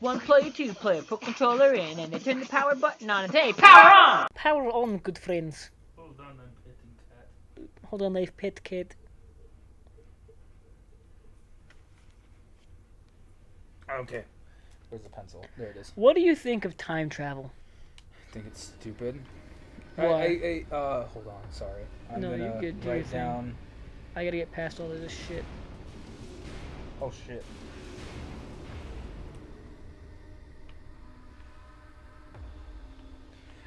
There's one player, two player, put controller in, and they turn the power button on and say, power on! Power on, good friends. Hold on, I'm petting cat. Hold on, I've pet kid. Okay. Where's the pencil? There it is. What do you think of time travel? I think it's stupid. Why? Hold on, sorry. I'm No, gonna you're good. Do your write thing. down. I gotta get past all of this shit. Oh shit.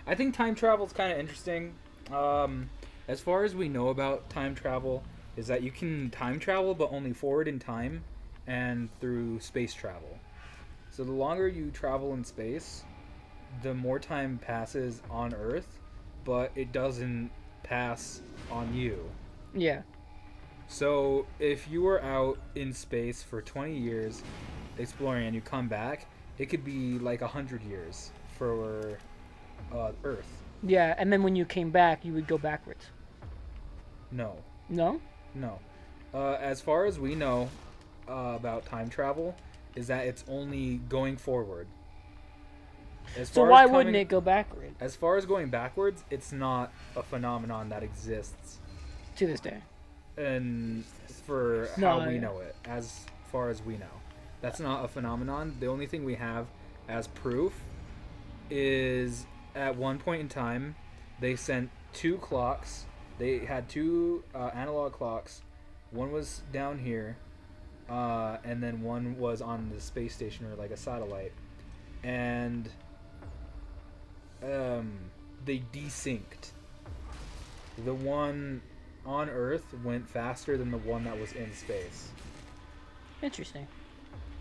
I think time travel is kind of interesting. As far as we know about time travel, is that you can time travel, but only forward in time and through space travel. So the longer you travel in space, the more time passes on Earth, but it doesn't pass on you. Yeah. So if you were out in space for 20 years exploring and you come back, it could be like 100 years for Earth. Yeah, and then when you came back, you would go backwards. No. No? No. As far as we know about time travel, is that it's only going forward. So why wouldn't it go backward? As far as going backwards, it's not a phenomenon that exists. To this day. And for how we know it, as far as we know. That's not a phenomenon. The only thing we have as proof is at one point in time, they sent two clocks. They had two analog clocks. One was down here, and then one was on the space station or like a satellite. And they desynced. The one on Earth went faster than the one that was in space. Interesting.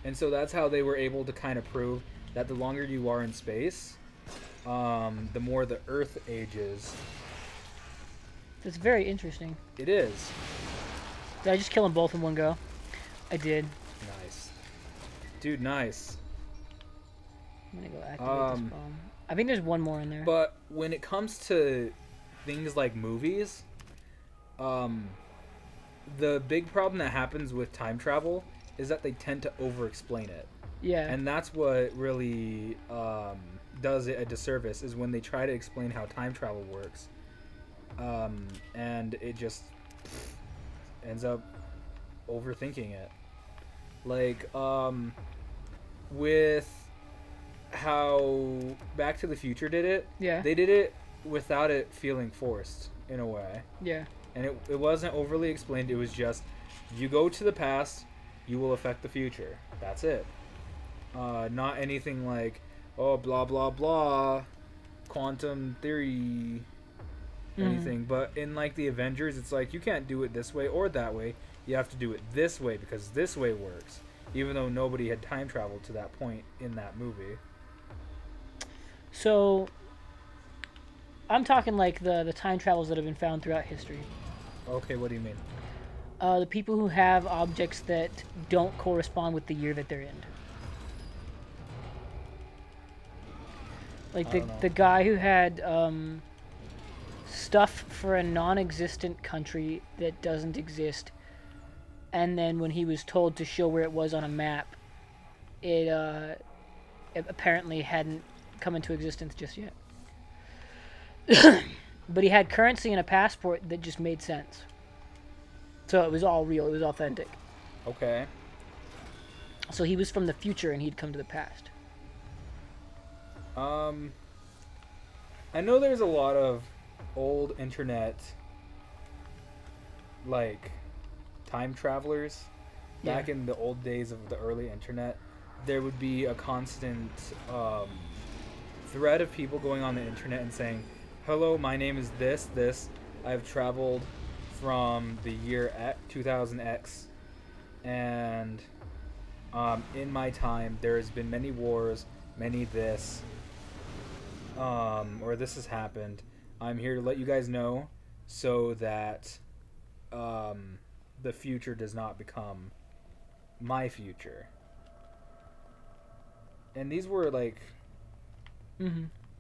And so that's how they were able to kind of prove that the longer you are in space, the more the Earth ages. That's very interesting. It is. Did I just kill them both in one go? I did. Nice. Dude, nice. I'm gonna go activate this bomb. I think there's one more in there. But when it comes to things like movies, the big problem that happens with time travel is that they tend to over-explain it. Yeah. And that's what really does it a disservice, is when they try to explain how time travel works. And it just ends up overthinking it. Like, with how Back to the Future did it, Yeah. they did it without it feeling forced, in a way. Yeah. And it wasn't overly explained. It was just, you go to the past, you will affect the future. That's it. Not anything like, oh, blah, blah, blah, quantum theory, anything. But in, like, the Avengers, it's like, you can't do it this way or that way. You have to do it this way because this way works. Even though nobody had time traveled to that point in that movie. So, I'm talking like the time travels that have been found throughout history. Okay, what do you mean? The people who have objects that don't correspond with the year that they're in. Like the guy who had stuff for a non-existent country that doesn't exist, and then when he was told to show where it was on a map, it apparently hadn't come into existence just yet. But he had currency and a passport that just made sense. So it was all real. It was authentic. Okay. So he was from the future and he'd come to the past. I know there's a lot of old internet, like, time travelers. Back in the old days of the early internet, there would be a constant thread of people going on the internet and saying, hello, my name is this. I've traveled from the year 2000X, and in my time there has been many wars, many this, or this has happened. I'm here to let you guys know so that the future does not become my future. And these were like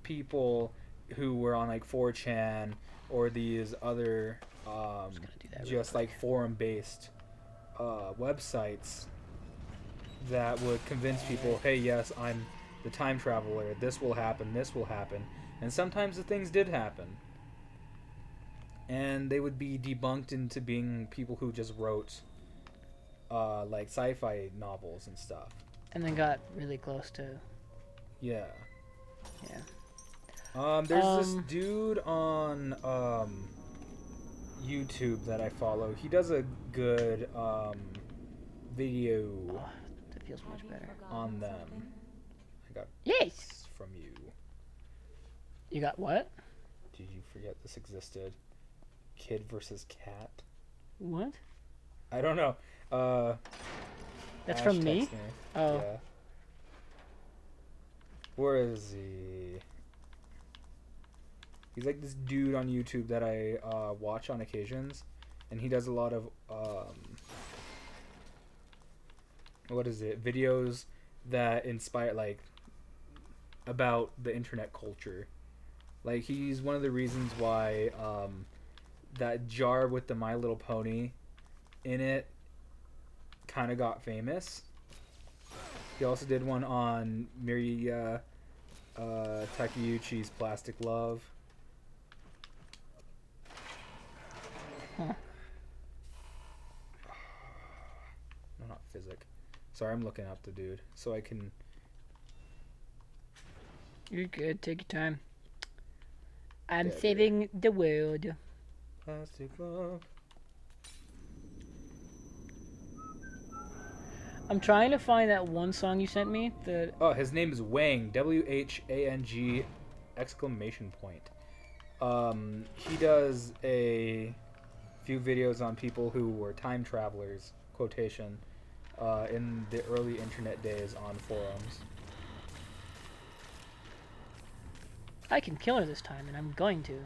people who were on like 4chan or these other just like forum based websites that would convince people, hey, yes, I'm the time traveler. This will happen. This will happen. And sometimes the things did happen. And they would be debunked into being people who just wrote like sci-fi novels and stuff. And then got really close to. Yeah. Yeah. There's this dude on YouTube that I follow. He does a good video Oh, that feels much better. on them. I got Yes. this from you. You got what? Did you forget this existed? Kid versus cat. What? I don't know. That's Ash from me? texted Oh. Yeah. Where is he? He's like this dude on YouTube that I watch on occasions, and he does a lot of what is it? Videos that inspire, like, about the internet culture. Like, he's one of the reasons why that jar with the My Little Pony in it kind of got famous. He also did one on Miria Takeuchi's Plastic Love. Huh. No, not physic. Sorry, I'm looking up the dude so I can. You're good. Take your time. I'm Yeah, saving the world. Plastic Love. I'm trying to find that one song you sent me. The Oh, his name is Wang. WHANG exclamation point. He does a few videos on people who were time travelers, quotation, in the early internet days on forums. I can kill her this time, and I'm going to.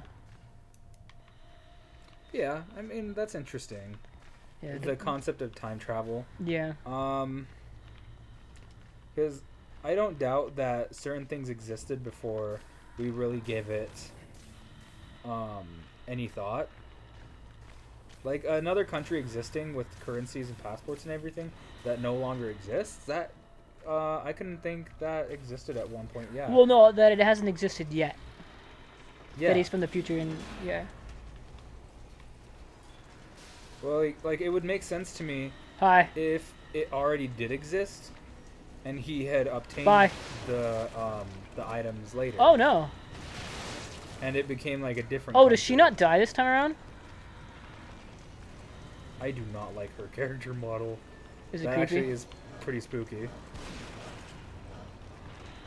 Yeah, I mean, that's interesting. Yeah. The concept of time travel. Yeah. Because I don't doubt that certain things existed before we really gave it any thought. Like another country existing with currencies and passports and everything that no longer exists. That I couldn't think that existed at one point. Yeah. Well, no, that it hasn't existed yet. Yeah. That he's from the future, and yeah. Well, like it would make sense to me Hi. if it already did exist, and he had obtained Bye. the items later. Oh no. And it became like a different. Oh, does she country. not die this time around? I do not like her character model. Is it That creepy? actually is pretty spooky.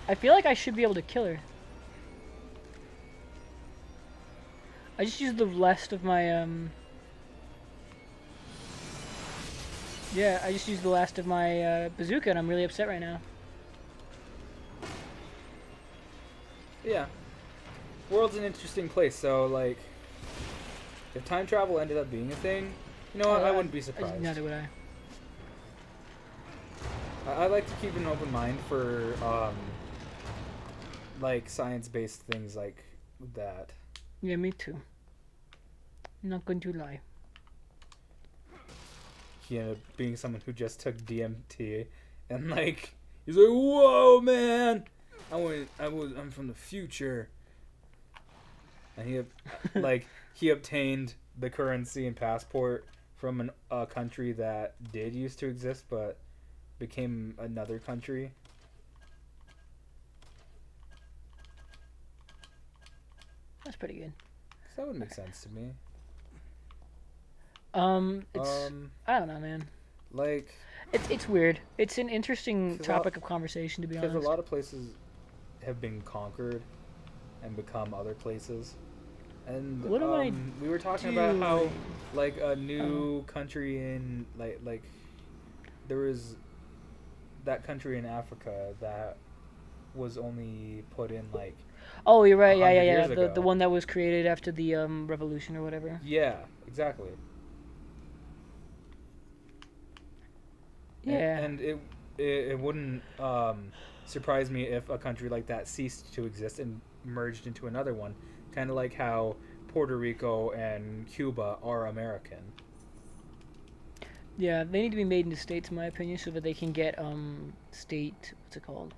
I feel like I should be able to kill her. I just used the last of my Yeah, I just used the last of my bazooka, and I'm really upset right now. Yeah. World's an interesting place, so like, if time travel ended up being a thing, you know what? I wouldn't be surprised. Neither would I. I like to keep an open mind for like science-based things like that. Yeah, me too. I'm not going to lie. He ended up being someone who just took DMT, and like he's like, "Whoa, man! I'm from the future." And he obtained the currency and passport from a country that did used to exist, but became another country. That's pretty good. So that would make sense to me. It's I don't know, man. Like, It's weird. It's an interesting 'Cause topic of conversation, to be because honest. a lot of places have been conquered and become other places. And What am I we were talking about how doing? like a new country in like there was that country in Africa that was only put in like Oh, you're right. Yeah, 100 yeah, yeah. years The ago. one that was created after the revolution or whatever. yeah, exactly. Yeah. And it wouldn't surprise me if a country like that ceased to exist and merged into another one, kind of like how Puerto Rico and Cuba are American. Yeah, they need to be made into states, in my opinion, so that they can get state, what's it called?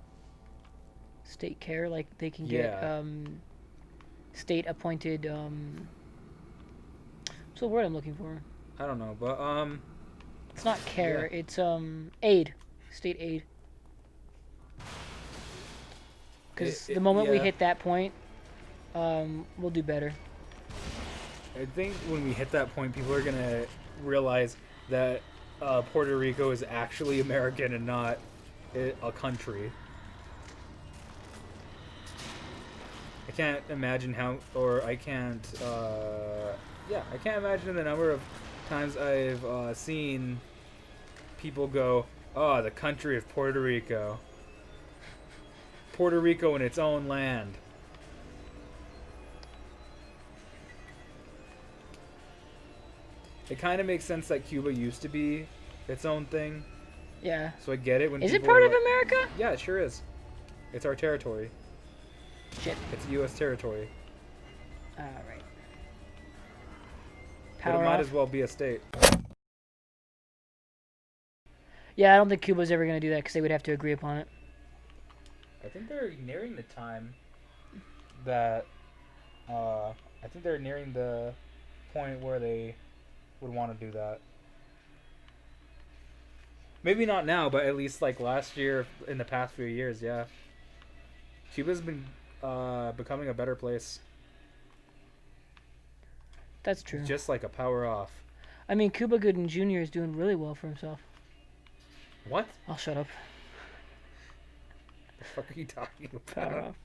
State care, like they can get Yeah. state appointed what's the word I'm looking for? I don't know, but It's not yeah. care, it's aid. State aid. Cuz the moment we Yeah. hit that point, we'll do better. I think when we hit that point, people are gonna realize that Puerto Rico is actually American and not a country. I can't imagine how, or I can't. Yeah, I can't imagine the number of times I've seen people go, "Oh, the country of Puerto Rico, Puerto Rico in its own land." It kind of makes sense that Cuba used to be its own thing, Yeah. so I get it when Is it people part are of like, America? "Yeah, it sure is. It's our territory. Shit. It's U.S. territory, All right. but it Power might off. as well be a state." Yeah, I don't think Cuba's ever going to do that because they would have to agree upon it. I think they're nearing the time that I think they're nearing the point where they would want to do that. Maybe not now, but at least like last year, in the past few years, yeah. Cuba's been becoming a better place. That's true. It's just like a power off. I mean, Cuba Gooding Jr. is doing really well for himself. What I'll shut up. the fuck are you talking Power about? off.